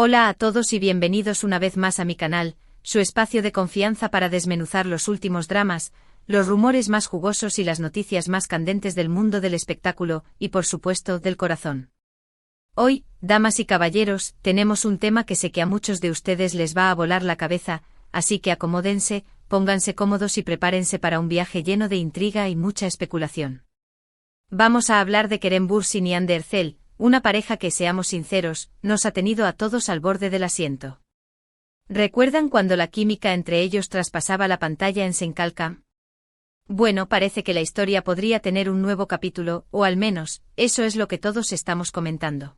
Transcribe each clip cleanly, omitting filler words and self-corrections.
Hola a todos y bienvenidos una vez más a mi canal, su espacio de confianza para desmenuzar los últimos dramas, los rumores más jugosos y las noticias más candentes del mundo del espectáculo y, por supuesto, del corazón. Hoy, damas y caballeros, tenemos un tema que sé que a muchos de ustedes les va a volar la cabeza, así que acomódense, pónganse cómodos y prepárense para un viaje lleno de intriga y mucha especulación. Vamos a hablar de Kerem Bürsin y Hande Erçel, una pareja que, seamos sinceros, nos ha tenido a todos al borde del asiento. ¿Recuerdan cuando la química entre ellos traspasaba la pantalla en Senkalka? Bueno, parece que la historia podría tener un nuevo capítulo, o al menos, eso es lo que todos estamos comentando.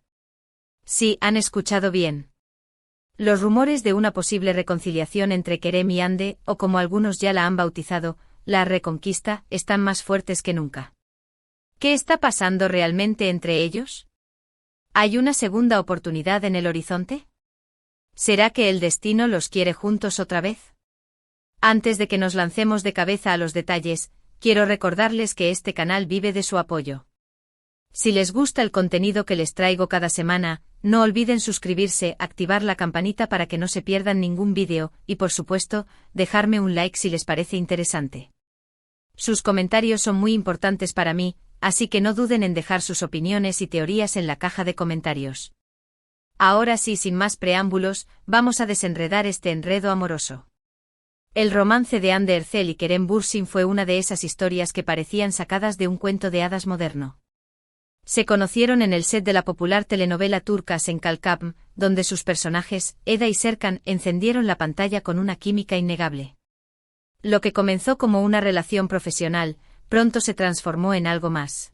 Sí, han escuchado bien. Los rumores de una posible reconciliación entre Kerem y Hande, o como algunos ya la han bautizado, la reconquista, están más fuertes que nunca. ¿Qué está pasando realmente entre ellos? ¿Hay una segunda oportunidad en el horizonte? ¿Será que el destino los quiere juntos otra vez? Antes de que nos lancemos de cabeza a los detalles, quiero recordarles que este canal vive de su apoyo. Si les gusta el contenido que les traigo cada semana, no olviden suscribirse, activar la campanita para que no se pierdan ningún vídeo, y por supuesto, dejarme un like si les parece interesante. Sus comentarios son muy importantes para mí, así que no duden en dejar sus opiniones y teorías en la caja de comentarios. Ahora sí, sin más preámbulos, vamos a desenredar este enredo amoroso. El romance de Hande Erçel y Kerem Bürsin fue una de esas historias que parecían sacadas de un cuento de hadas moderno. Se conocieron en el set de la popular telenovela turca Senkalka, donde sus personajes, Eda y Serkan, encendieron la pantalla con una química innegable. Lo que comenzó como una relación profesional, pronto se transformó en algo más.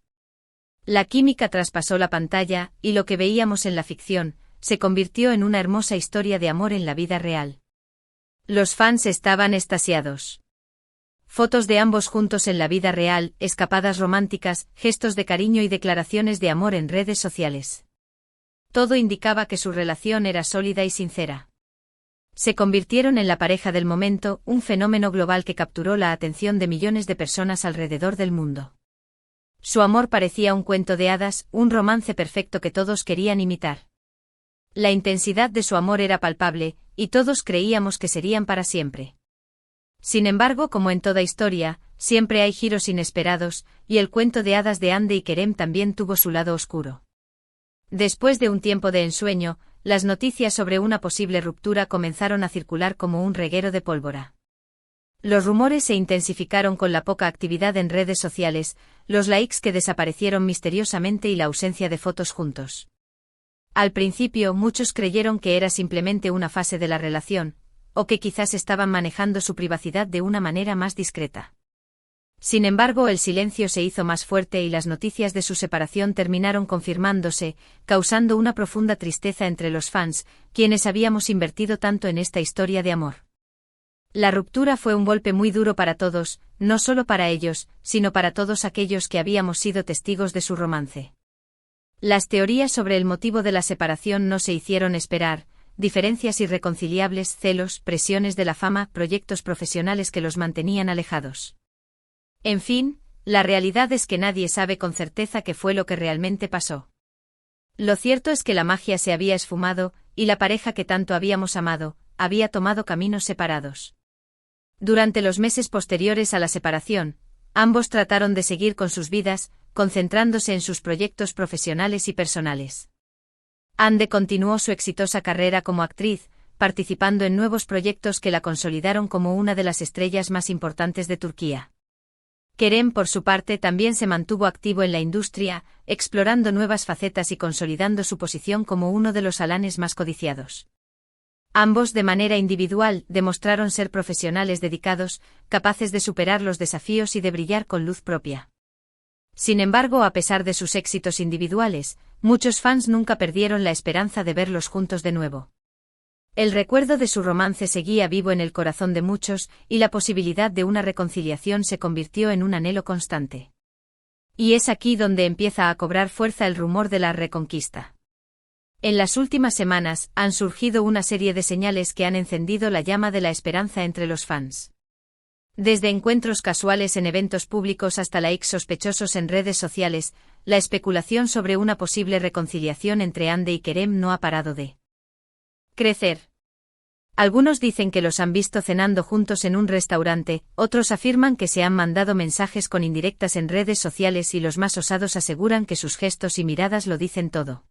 La química traspasó la pantalla, y lo que veíamos en la ficción, se convirtió en una hermosa historia de amor en la vida real. Los fans estaban extasiados. Fotos de ambos juntos en la vida real, escapadas románticas, gestos de cariño y declaraciones de amor en redes sociales. Todo indicaba que su relación era sólida y sincera. Se convirtieron en la pareja del momento, un fenómeno global que capturó la atención de millones de personas alrededor del mundo. Su amor parecía un cuento de hadas, un romance perfecto que todos querían imitar. La intensidad de su amor era palpable, y todos creíamos que serían para siempre. Sin embargo, como en toda historia, siempre hay giros inesperados, y el cuento de hadas de Hande y Kerem también tuvo su lado oscuro. Después de un tiempo de ensueño, las noticias sobre una posible ruptura comenzaron a circular como un reguero de pólvora. Los rumores se intensificaron con la poca actividad en redes sociales, los likes que desaparecieron misteriosamente y la ausencia de fotos juntos. Al principio, muchos creyeron que era simplemente una fase de la relación, o que quizás estaban manejando su privacidad de una manera más discreta. Sin embargo, el silencio se hizo más fuerte y las noticias de su separación terminaron confirmándose, causando una profunda tristeza entre los fans, quienes habíamos invertido tanto en esta historia de amor. La ruptura fue un golpe muy duro para todos, no solo para ellos, sino para todos aquellos que habíamos sido testigos de su romance. Las teorías sobre el motivo de la separación no se hicieron esperar: diferencias irreconciliables, celos, presiones de la fama, proyectos profesionales que los mantenían alejados. En fin, la realidad es que nadie sabe con certeza qué fue lo que realmente pasó. Lo cierto es que la magia se había esfumado, y la pareja que tanto habíamos amado, había tomado caminos separados. Durante los meses posteriores a la separación, ambos trataron de seguir con sus vidas, concentrándose en sus proyectos profesionales y personales. Hande continuó su exitosa carrera como actriz, participando en nuevos proyectos que la consolidaron como una de las estrellas más importantes de Turquía. Kerem, por su parte, también se mantuvo activo en la industria, explorando nuevas facetas y consolidando su posición como uno de los galanes más codiciados. Ambos, de manera individual, demostraron ser profesionales dedicados, capaces de superar los desafíos y de brillar con luz propia. Sin embargo, a pesar de sus éxitos individuales, muchos fans nunca perdieron la esperanza de verlos juntos de nuevo. El recuerdo de su romance seguía vivo en el corazón de muchos, y la posibilidad de una reconciliación se convirtió en un anhelo constante. Y es aquí donde empieza a cobrar fuerza el rumor de la reconquista. En las últimas semanas, han surgido una serie de señales que han encendido la llama de la esperanza entre los fans. Desde encuentros casuales en eventos públicos hasta likes sospechosos en redes sociales, la especulación sobre una posible reconciliación entre Hande y Kerem no ha parado de Crecer. Algunos dicen que los han visto cenando juntos en un restaurante, otros afirman que se han mandado mensajes con indirectas en redes sociales y los más osados aseguran que sus gestos y miradas lo dicen todo.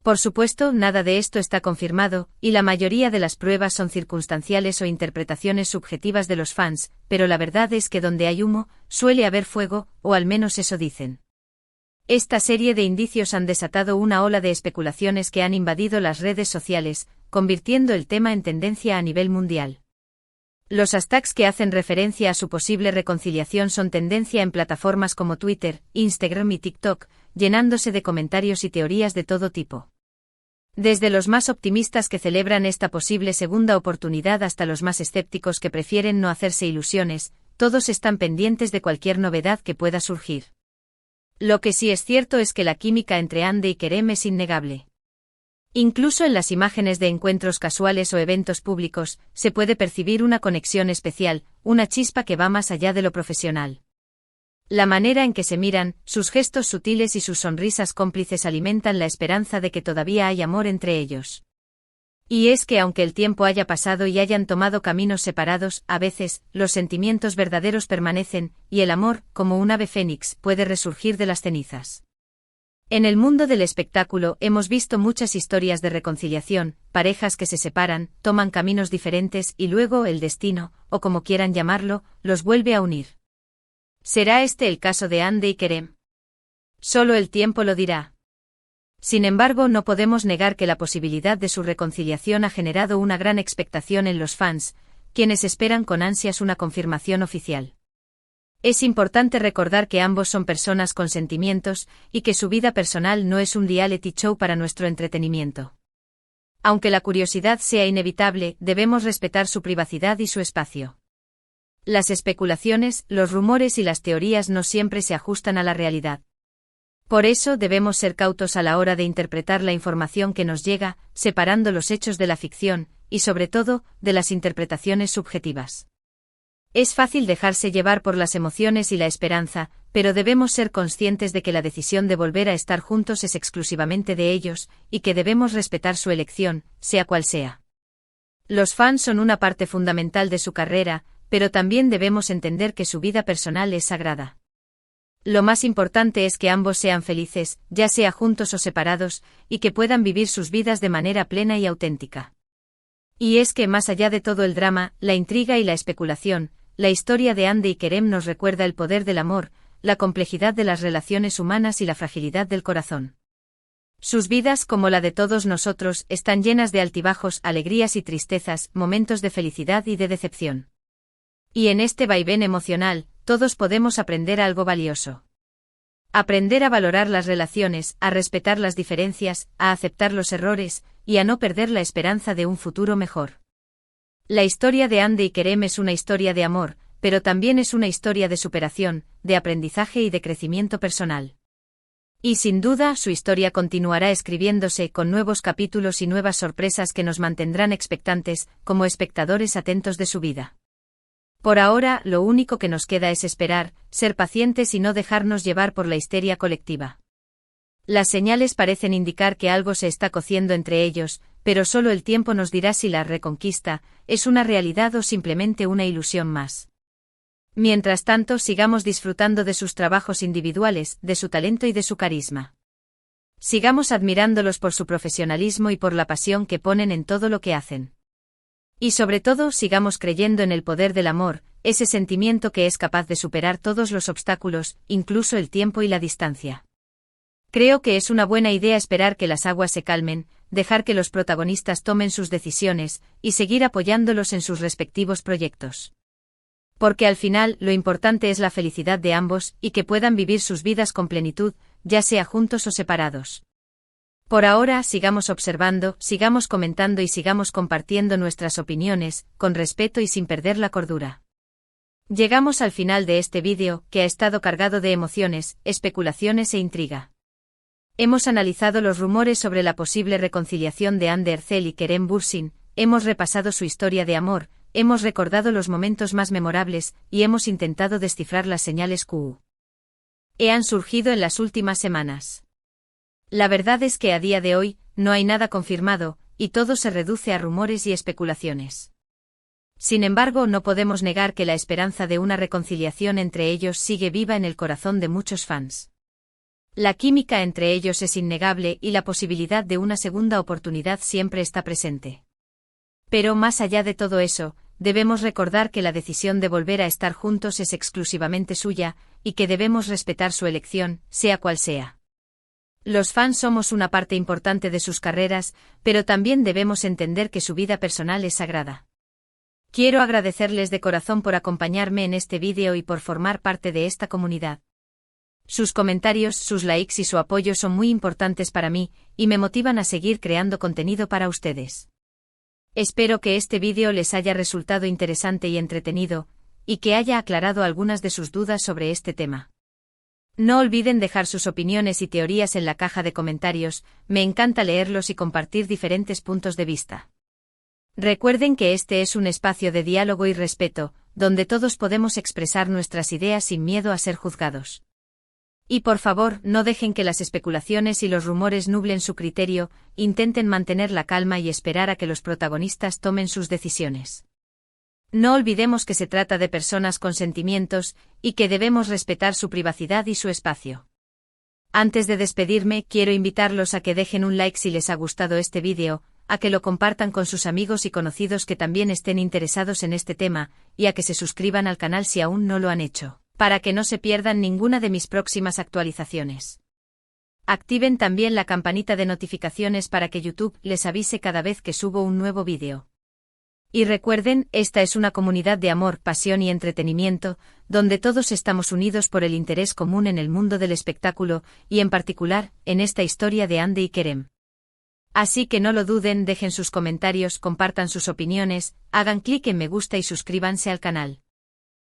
Por supuesto, nada de esto está confirmado, y la mayoría de las pruebas son circunstanciales o interpretaciones subjetivas de los fans, pero la verdad es que donde hay humo, suele haber fuego, o al menos eso dicen. Esta serie de indicios han desatado una ola de especulaciones que han invadido las redes sociales, convirtiendo el tema en tendencia a nivel mundial. Los hashtags que hacen referencia a su posible reconciliación son tendencia en plataformas como Twitter, Instagram y TikTok, llenándose de comentarios y teorías de todo tipo. Desde los más optimistas que celebran esta posible segunda oportunidad hasta los más escépticos que prefieren no hacerse ilusiones, todos están pendientes de cualquier novedad que pueda surgir. Lo que sí es cierto es que la química entre Hande y Kerem es innegable. Incluso en las imágenes de encuentros casuales o eventos públicos, se puede percibir una conexión especial, una chispa que va más allá de lo profesional. La manera en que se miran, sus gestos sutiles y sus sonrisas cómplices alimentan la esperanza de que todavía hay amor entre ellos. Y es que aunque el tiempo haya pasado y hayan tomado caminos separados, a veces, los sentimientos verdaderos permanecen, y el amor, como un ave fénix, puede resurgir de las cenizas. En el mundo del espectáculo hemos visto muchas historias de reconciliación, parejas que se separan, toman caminos diferentes y luego el destino, o como quieran llamarlo, los vuelve a unir. ¿Será este el caso de Hande y Kerem? Solo el tiempo lo dirá. Sin embargo, no podemos negar que la posibilidad de su reconciliación ha generado una gran expectación en los fans, quienes esperan con ansias una confirmación oficial. Es importante recordar que ambos son personas con sentimientos, y que su vida personal no es un reality show para nuestro entretenimiento. Aunque la curiosidad sea inevitable, debemos respetar su privacidad y su espacio. Las especulaciones, los rumores y las teorías no siempre se ajustan a la realidad. Por eso debemos ser cautos a la hora de interpretar la información que nos llega, separando los hechos de la ficción, y sobre todo, de las interpretaciones subjetivas. Es fácil dejarse llevar por las emociones y la esperanza, pero debemos ser conscientes de que la decisión de volver a estar juntos es exclusivamente de ellos, y que debemos respetar su elección, sea cual sea. Los fans son una parte fundamental de su carrera, pero también debemos entender que su vida personal es sagrada. Lo más importante es que ambos sean felices, ya sea juntos o separados, y que puedan vivir sus vidas de manera plena y auténtica. Y es que más allá de todo el drama, la intriga y la especulación, la historia de Hande y Kerem nos recuerda el poder del amor, la complejidad de las relaciones humanas y la fragilidad del corazón. Sus vidas, como la de todos nosotros, están llenas de altibajos, alegrías y tristezas, momentos de felicidad y de decepción. Y en este vaivén emocional, todos podemos aprender algo valioso. Aprender a valorar las relaciones, a respetar las diferencias, a aceptar los errores, y a no perder la esperanza de un futuro mejor. La historia de Hande y Kerem es una historia de amor, pero también es una historia de superación, de aprendizaje y de crecimiento personal. Y sin duda, su historia continuará escribiéndose con nuevos capítulos y nuevas sorpresas que nos mantendrán expectantes, como espectadores atentos de su vida. Por ahora, lo único que nos queda es esperar, ser pacientes y no dejarnos llevar por la histeria colectiva. Las señales parecen indicar que algo se está cociendo entre ellos, pero solo el tiempo nos dirá si la reconquista es una realidad o simplemente una ilusión más. Mientras tanto, sigamos disfrutando de sus trabajos individuales, de su talento y de su carisma. Sigamos admirándolos por su profesionalismo y por la pasión que ponen en todo lo que hacen. Y sobre todo, sigamos creyendo en el poder del amor, ese sentimiento que es capaz de superar todos los obstáculos, incluso el tiempo y la distancia. Creo que es una buena idea esperar que las aguas se calmen, dejar que los protagonistas tomen sus decisiones, y seguir apoyándolos en sus respectivos proyectos. Porque al final, lo importante es la felicidad de ambos, y que puedan vivir sus vidas con plenitud, ya sea juntos o separados. Por ahora, sigamos observando, sigamos comentando y sigamos compartiendo nuestras opiniones, con respeto y sin perder la cordura. Llegamos al final de este vídeo, que ha estado cargado de emociones, especulaciones e intriga. Hemos analizado los rumores sobre la posible reconciliación de Hande Erçel y Kerem Bürsin, hemos repasado su historia de amor, hemos recordado los momentos más memorables, y hemos intentado descifrar las señales que han surgido en las últimas semanas. La verdad es que a día de hoy, no hay nada confirmado, y todo se reduce a rumores y especulaciones. Sin embargo, no podemos negar que la esperanza de una reconciliación entre ellos sigue viva en el corazón de muchos fans. La química entre ellos es innegable y la posibilidad de una segunda oportunidad siempre está presente. Pero más allá de todo eso, debemos recordar que la decisión de volver a estar juntos es exclusivamente suya, y que debemos respetar su elección, sea cual sea. Los fans somos una parte importante de sus carreras, pero también debemos entender que su vida personal es sagrada. Quiero agradecerles de corazón por acompañarme en este vídeo y por formar parte de esta comunidad. Sus comentarios, sus likes y su apoyo son muy importantes para mí, y me motivan a seguir creando contenido para ustedes. Espero que este vídeo les haya resultado interesante y entretenido, y que haya aclarado algunas de sus dudas sobre este tema. No olviden dejar sus opiniones y teorías en la caja de comentarios, me encanta leerlos y compartir diferentes puntos de vista. Recuerden que este es un espacio de diálogo y respeto, donde todos podemos expresar nuestras ideas sin miedo a ser juzgados. Y por favor, no dejen que las especulaciones y los rumores nublen su criterio, intenten mantener la calma y esperar a que los protagonistas tomen sus decisiones. No olvidemos que se trata de personas con sentimientos, y que debemos respetar su privacidad y su espacio. Antes de despedirme, quiero invitarlos a que dejen un like si les ha gustado este vídeo, a que lo compartan con sus amigos y conocidos que también estén interesados en este tema, y a que se suscriban al canal si aún no lo han hecho, para que no se pierdan ninguna de mis próximas actualizaciones. Activen también la campanita de notificaciones para que YouTube les avise cada vez que subo un nuevo vídeo. Y recuerden, esta es una comunidad de amor, pasión y entretenimiento, donde todos estamos unidos por el interés común en el mundo del espectáculo, y en particular, en esta historia de Hande y Kerem. Así que no lo duden, dejen sus comentarios, compartan sus opiniones, hagan clic en me gusta y suscríbanse al canal.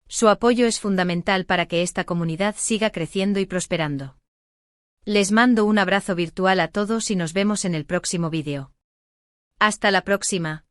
Su apoyo es fundamental para que esta comunidad siga creciendo y prosperando. Les mando un abrazo virtual a todos y nos vemos en el próximo vídeo. Hasta la próxima.